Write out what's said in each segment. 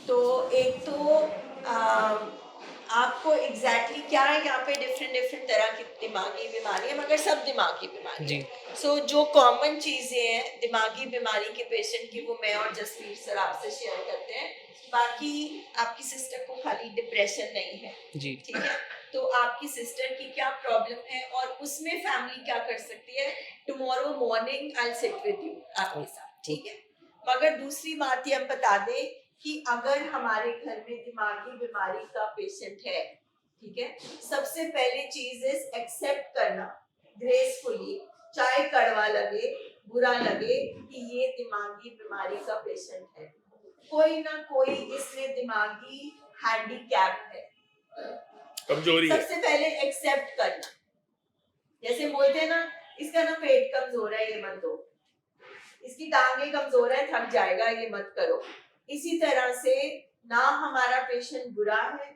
तो एक तो आपको एग्जैक्टली क्या है, यहाँ पे डिफरेंट डिफरेंट तरह की दिमागी बीमारी है, मगर सब दिमागी बीमारी जी, है। सो जो कॉमन चीजें हैं दिमागी बीमारी के पेशेंट की, वो मैं और जसवीर सर आपसे शेयर करते हैं। बाकी आपकी सिस्टर को खाली डिप्रेशन नहीं है, जी, ठीक है? तो आपकी सिस्टर की क्या प्रॉब्लम है और उसमें फैमिली क्या कर सकती है, tomorrow morning I sit with you ओ आपके साथ, ओ ठीक है? मगर दूसरी बात ये हम बता दें कि अगर हमारे घर में दिमागी बीमारी का पेशेंट है, ठीक है, सबसे पहले चीज इज एक्सेप्ट करना ग्रेसफुली, चाहे कड़वा लगे, बुरा लगे, कि ये दिमागी बीमारी का पेशेंट है, कोई ना कोई इसमें दिमागी हैंडीकैप है, कमजोरी है। सबसे पहले एक्सेप्ट करना। जैसे बोलते हैं ना, इसका ना पेट कमजोर है, ये मत दो, इसकी टांगे कमजोर है, थक जाएगा, ये मत करो। इसी तरह से ना हमारा पेशेंट बुरा है,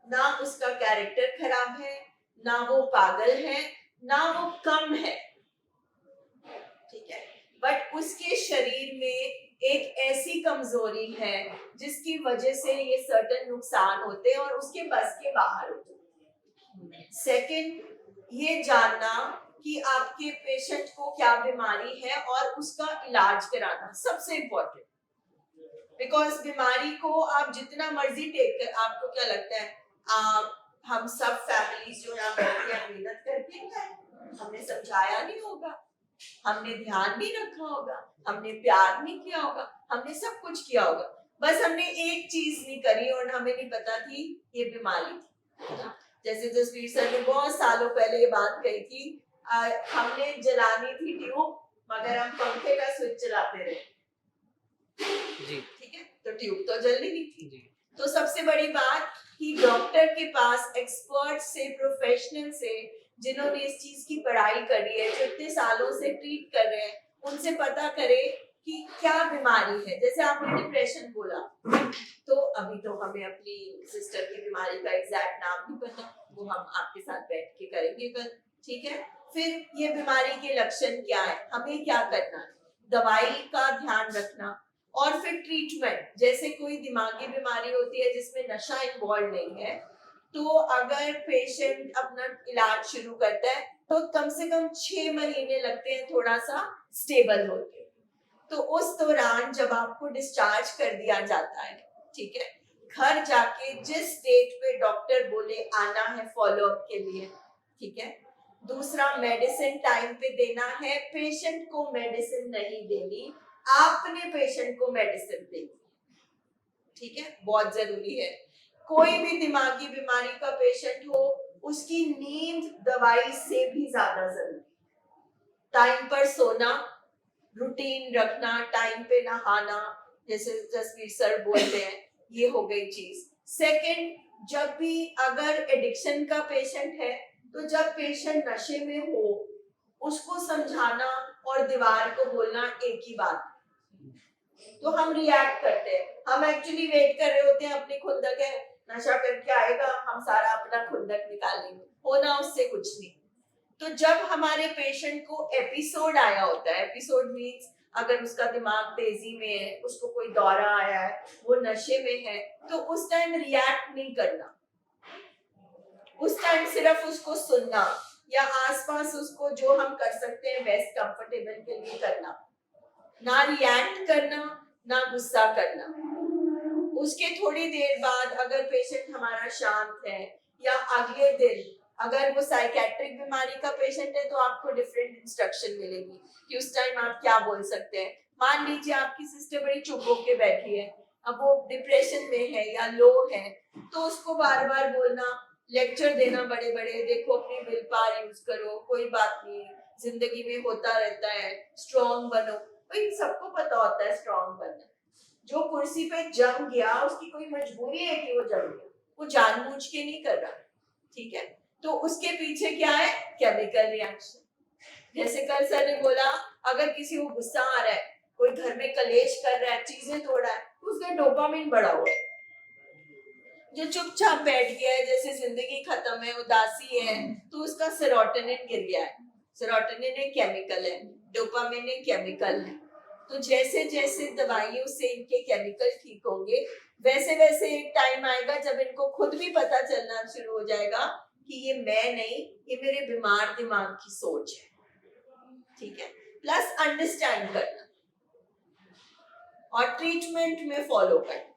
ना उसका कैरेक्टर खराब है, ना वो पागल है, ना वो कम है, ठीक है, बट उसके शरीर में एक ऐसी कमजोरी है जिसकी वजह से ये सर्टेन नुकसान होते हैं और उसके बस के बाहर होते हैं। सेकंड, ये जानना कि आपके पेशेंट को क्या बीमारी है और उसका इलाज कराना सबसे इम्पोर्टेंट। बिकॉज बीमारी को आप जितना मर्जी टेक कर, आपको क्या लगता है, आप हम सब फैमिलीज जो यहाँ बैठे हैं मेहनत करके हैं, हमने समझाया नहीं होगा, हमने ध्यान नहीं रखा होगा, हमने प्यार नहीं किया होगा, हमने सब कुछ किया होगा, बस हमने एक चीज नहीं करी और हमें नहीं पता थी ये बीमारी थी। जैसे जसवीर सर ने बहुत सालों पहले ये बात कही थी, हमने जलानी थी ट्यूब, मगर हम पंखे का स्विच चलाते रहे, जी, ठीक है, तो ट्यूब तो जलनी नहीं थी। जी, तो सबसे बड़ी बात कि डॉक्टर के पास एक्सपर्ट से, प्रोफेशनल से, जिन्होंने इस चीज की पढ़ाई करी है, जो इतने सालों से ट्रीट कर रहे हैं, उनसे पता करे कि क्या बीमारी है। जैसे आपने डिप्रेशन बोला, तो अभी तो हमें अपनी सिस्टर की बीमारी का एग्जैक्ट नाम नहीं पता, वो हम आपके साथ बैठ के करेंगे कल, ठीक है? फिर ये बीमारी के लक्षण क्या है, हमें क्या करना है, दवाई का ध्यान रखना, और फिर ट्रीटमेंट। जैसे कोई दिमागी बीमारी होती है जिसमें नशा इन्वॉल्व नहीं है, तो अगर पेशेंट अपना इलाज शुरू करता है तो कम से कम 6 महीने लगते हैं थोड़ा सा स्टेबल होते। तो उस दौरान जब आपको डिस्चार्ज कर दिया जाता है, ठीक है, घर जाके जिस डेट पे डॉक्टर बोले आना है फॉलो अप के लिए, ठीक है, दूसरा मेडिसिन टाइम पे देना है, पेशेंट को मेडिसिन नहीं देनी, आपने पेशेंट को मेडिसिन देनी, ठीक है, बहुत जरूरी है। कोई भी दिमागी बीमारी का पेशेंट हो, उसकी नींद दवाई से भी ज्यादा जरूरी। टाइम पर सोना, रूटीन रखना, टाइम पे नहाना, जैसे जसवीर सर बोलते हैं, ये हो गई चीज। सेकंड, जब भी अगर एडिक्शन का पेशेंट है, तो जब पेशेंट नशे में हो, उसको समझाना और दीवार को बोलना एक ही बात। तो हम रिएक्ट करते हैं, हम एक्चुअली वेट कर रहे होते हैं अपनी खुंदक है, नशा करके आएगा, हम सारा अपना खुंदक निकाल लेंगे, होना उससे कुछ नहीं। तो जब हमारे पेशेंट को एपिसोड आया होता है, एपिसोड मीन्स अगर उसका दिमाग तेजी में है, उसको कोई दौरा आया है, वो नशे में है, तो उस टाइम रिएक्ट नहीं करना, उस टाइम सिर्फ उसको सुनना, या आसपास उसको जो हम कर सकते हैं बेस्ट कंफर्टेबल के लिए करना, ना रिएक्ट करना, ना गुस्सा करना। उसके थोड़ी देर बाद अगर पेशेंट हमारा शांत है, या अगले दिन अगर वो साइकेट्रिक बीमारी का पेशेंट है, तो आपको डिफरेंट इंस्ट्रक्शन मिलेगी कि उस टाइम आप क्या बोल सकते हैं। मान लीजिए आपकी सिस्टर बड़ी चुप होके बैठी है, अब वो डिप्रेशन में है या लो है, तो उसको बार बार बोलना, लेक्चर देना बड़े बड़े, देखो अपनी विल पावर यूज करो, कोई बात नहीं, जिंदगी में होता रहता है, स्ट्रॉन्ग बनो। भाई सबको पता होता है स्ट्रॉन्ग बनना, जो कुर्सी पे जम गया उसकी कोई मजबूरी है कि वो जम गया, वो जानबूझ के नहीं कर रहा, ठीक है? तो उसके पीछे क्या है, केमिकल रिएक्शन। जैसे कल सर ने बोला, अगर किसी को गुस्सा आ रहा है, कोई घर में कलेश कर रहा है, चीजें तोड़ रहा है, तो उसका डोपामिन बढ़ा हुआ है। जो चुपचाप बैठ गया है, जैसे जिंदगी खत्म है, उदासी है, तो उसका सेरोटोनिन गिर गया है। सेरोटोनिन एक केमिकल है, डोपामिन एक केमिकल है। तो जैसे जैसे दवाइयों से इनके केमिकल ठीक होंगे वैसे वैसे एक टाइम आएगा जब इनको खुद भी पता चलना शुरू हो जाएगा कि ये मैं नहीं, ये मेरे बीमार दिमाग की सोच है। ठीक है, प्लस अंडरस्टैंड करना और ट्रीटमेंट में फॉलो करना।